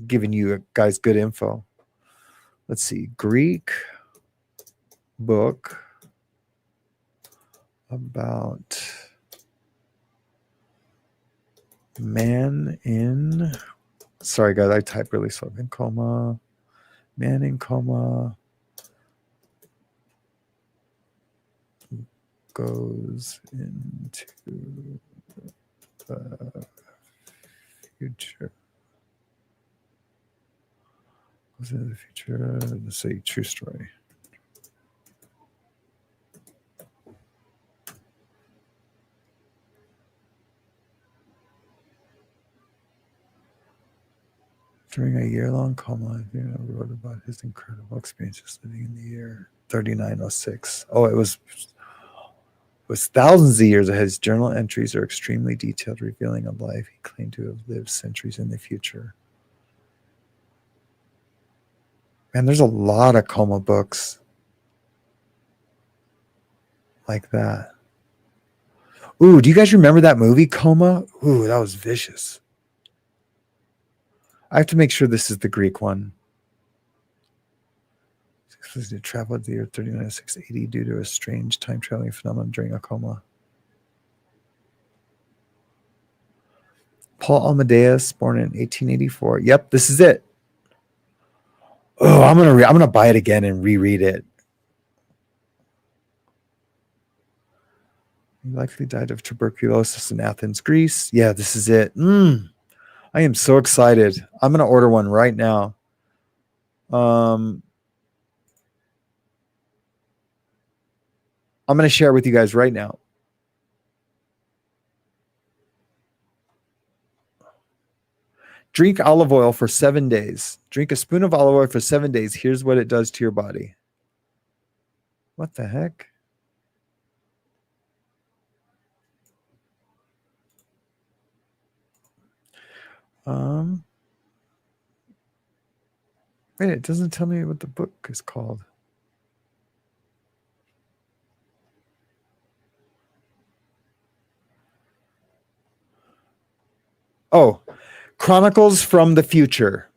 giving you guys good info. Let's see. Greek book about man in, sorry guys, I type really slow. In coma, man in coma goes into the future. Goes into the future. Let's say true story. During a year-long coma, wrote about his incredible experiences living in the year 3906. Oh, it was thousands of years ahead. His journal entries are extremely detailed, revealing a life he claimed to have lived centuries in the future. Man, there's a lot of coma books like that. Ooh, do you guys remember that movie, Coma? Ooh, that was vicious. I have to make sure this is the Greek one. To travel to the year 3906 AD due to a strange time traveling phenomenon during a coma. Paul Amadeus, born in 1884. Yep, this is it. Oh, I'm gonna buy it again and reread it. He likely died of tuberculosis in Athens, Greece. Yeah, this is it. I am so excited. I'm gonna order one right now. I'm going to share it with you guys right now. Drink olive oil for 7 days. Drink a spoon of olive oil for 7 days. Here's what it does to your body. What the heck? Wait, it doesn't tell me what the book is called. Oh, Chronicles from the Future.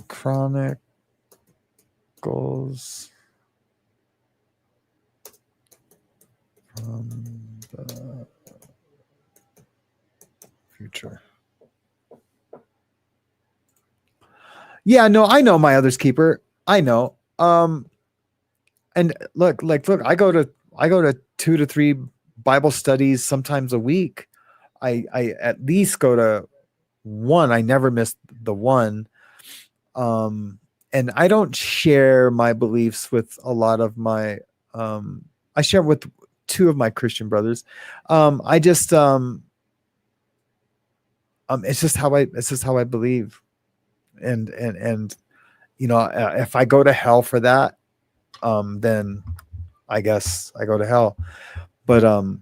Chronicles from the Future. Yeah, no, I know My Other's Keeper. I know. And look, I go to 2 to 3 Bible studies sometimes a week. I at least go to one. I never miss the one. And I don't share my beliefs with a lot of my I share with 2 of my Christian brothers. I just it's just how I believe. And you know, if I go to hell for that, then I guess I go to hell. But and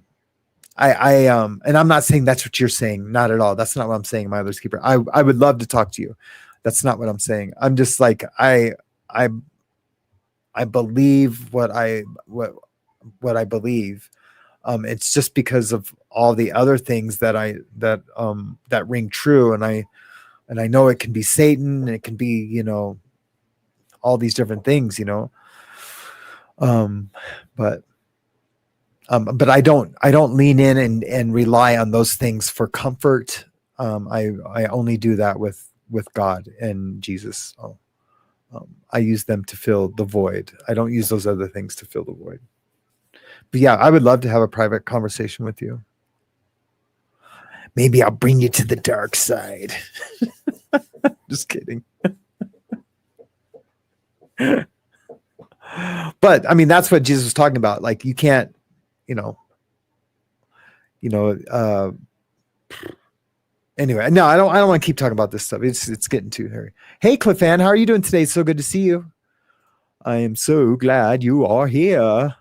I'm not saying that's what you're saying. Not at all. That's not what I'm saying, My Other's Keeper. I would love to talk to you. That's not what I'm saying. I'm just like, I believe what I believe. It's just because of all the other things that ring true. And I know it can be Satan, and it can be, you know, all these different things, you know. But I don't lean in and rely on those things for comfort. I only do that with God and Jesus. So, I use them to fill the void. I don't use those other things to fill the void. But yeah, I would love to have a private conversation with you. Maybe I'll bring you to the dark side. Just kidding. But I mean, that's what Jesus was talking about. Like, you can't, anyway, no, I don't want to keep talking about this stuff. It's getting too hairy. Hey, Cliff Ann, how are you doing today? It's so good to see you. I am so glad you are here.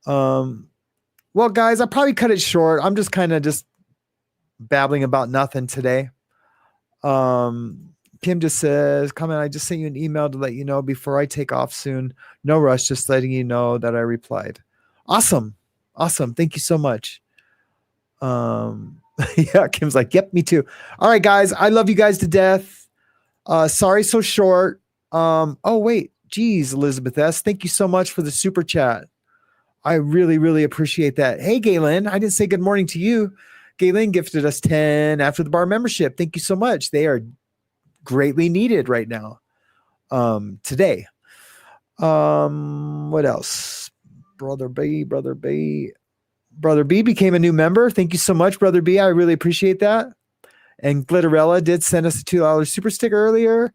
Well, guys, I'll probably cut it short. I'm just kind of just babbling about nothing today. Kim just says, comment, I just sent you an email to let you know before I take off soon. No rush, just letting you know that I replied. Awesome. Thank you so much. Yeah, Kim's like, yep, me too. All right, guys, I love you guys to death. Sorry, so short. Oh, wait, geez, Elizabeth S. Thank you so much for the super chat. I really, really appreciate that. Hey, Galen, I didn't say good morning to you. Galen gifted us 10 after the bar membership. Thank you so much. They are greatly needed right now. Today. What else? Brother B became a new member. Thank you so much, Brother B. I really appreciate that. And Glitterella did send us a $2 super sticker earlier.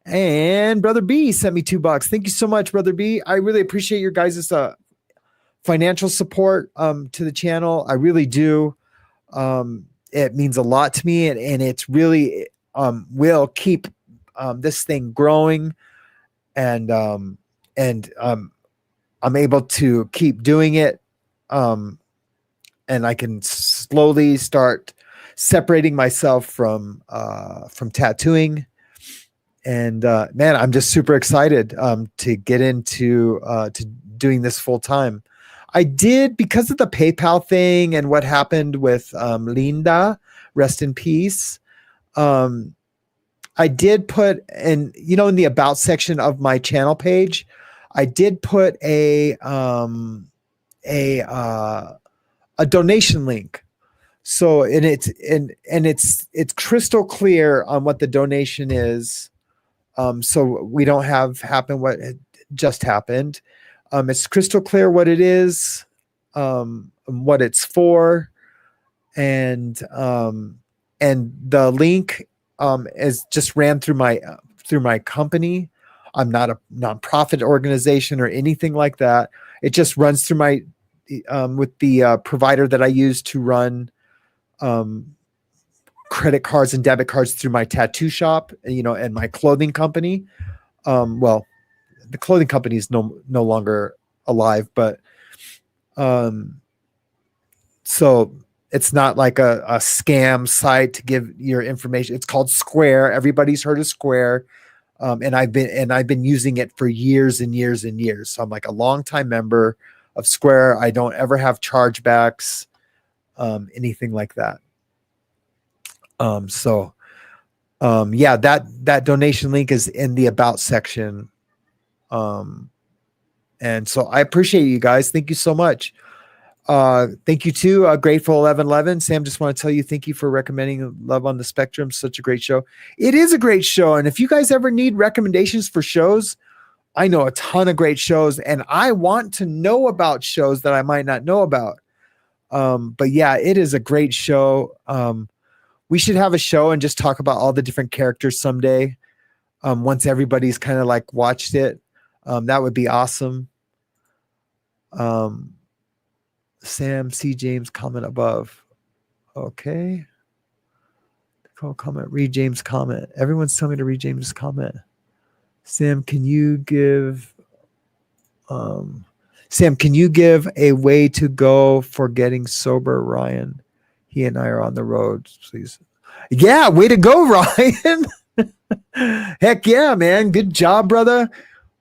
And Brother B sent me $2. Thank you so much, Brother B. I really appreciate your guys' financial support to the channel. I really do. It means a lot to me, and it's really will keep this thing growing, and I'm able to keep doing it, and I can slowly start separating myself from tattooing. And man, I'm just super excited to get into to doing this full time. I did, because of the PayPal thing and what happened with Linda, rest in peace. I did put in the about section of my channel page, I did put a donation link. So, and it's crystal clear on what the donation is. So we don't have happen what just happened. It's crystal clear what it is. what it's for, and the link is just ran through my company. I'm not a nonprofit organization or anything like that. It just runs through my with the provider that I use to run credit cards and debit cards through my tattoo shop, and my clothing company. Well, the clothing company is no longer alive, but so it's not like a scam site to give your information. It's called Square. Everybody's heard of Square. And I've been using it for years and years and years. So I'm like a longtime member of Square. I don't ever have chargebacks, anything like that. Yeah, that donation link is in the about section. And so I appreciate you guys. Thank you so much. Thank you too, Grateful 1111. Sam, just want to tell you, thank you for recommending Love on the Spectrum. Such a great show. It is a great show. And if you guys ever need recommendations for shows, I know a ton of great shows, and I want to know about shows that I might not know about. But yeah, it is a great show. We should have a show and just talk about all the different characters someday. Once everybody's kind of like watched it, that would be awesome. Sam, see James comment above. Okay. Comment, read James' comment. Everyone's telling me to read James' comment. Sam, can you give a way to go for getting sober, Ryan? He and I are on the road, please. Yeah, way to go, Ryan. Heck yeah, man. Good job, brother.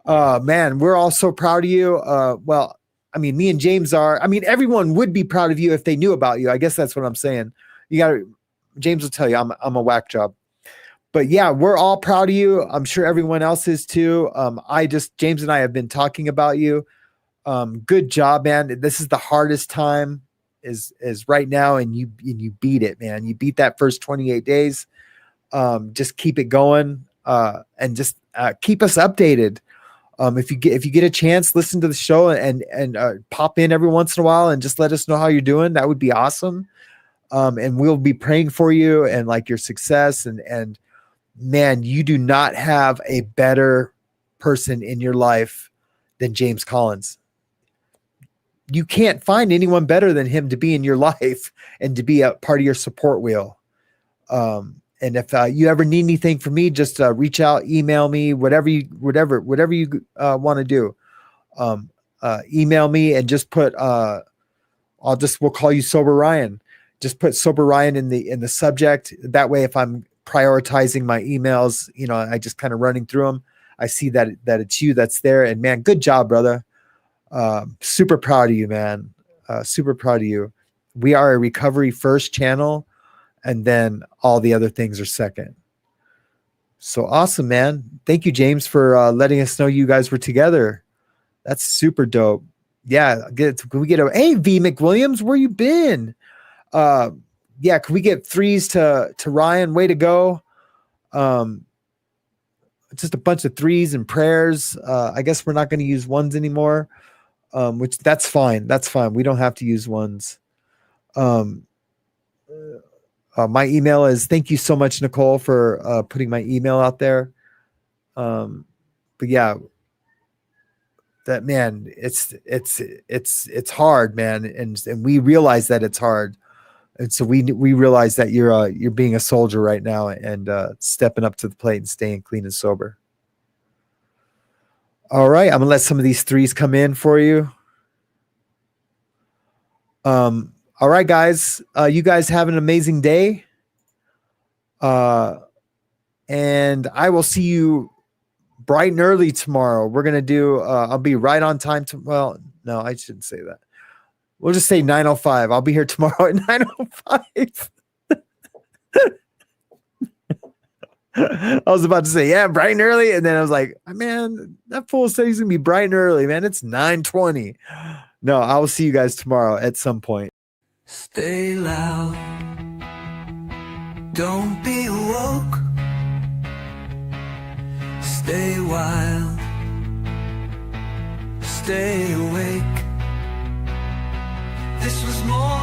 Man, we're all so proud of you. Well, I mean, me and James are. I mean, everyone would be proud of you if they knew about you. I guess that's what I'm saying. James will tell you I'm a whack job. But yeah, we're all proud of you. I'm sure everyone else is too. James and I have been talking about you. Good job, man. This is the hardest time is right now, and you beat it, man. You beat that first 28 days. Just keep it going, and just keep us updated. If you get a chance, listen to the show and pop in every once in a while and just let us know how you're doing. That would be awesome. And we'll be praying for you and like your success. And man, you do not have a better person in your life than James Collins. You can't find anyone better than him to be in your life and to be a part of your support wheel. And if you ever need anything from me, just reach out, email me, whatever you want to do. Email me and just put, we'll call you Sober Ryan. Just put Sober Ryan in the subject. That way, if I'm prioritizing my emails, I just kind of running through them, I see that it's you that's there. And man, good job, brother. Super proud of you, man. Super proud of you. We are a recovery first channel, and then all the other things are second. So awesome, man. Thank you, James, for letting us know you guys were together. That's super dope. Yeah. Can we get hey, V McWilliams, where you been? Yeah. Can we get threes to Ryan? Way to go. Just a bunch of threes and prayers. I guess we're not going to use ones anymore. Which that's fine. That's fine. We don't have to use ones. My email is, thank you so much, Nicole, for putting my email out there. But yeah, that, man, it's hard, man. And we realize that it's hard. And so we realize that you're being a soldier right now and stepping up to the plate and staying clean and sober. All right. I'm gonna let some of these threes come in for you. All right, guys. You guys have an amazing day. And I will see you bright and early tomorrow. We're going to do, I'll be right on time. Well, no, I shouldn't say that. We'll just say 9:05. I'll be here tomorrow at 9:05. I was about to say, yeah, bright and early. And then I was like, man, that fool said he's going to be bright and early, man. It's 9:20. No, I will see you guys tomorrow at some point. Stay loud. Don't be woke. Stay wild. Stay awake. more.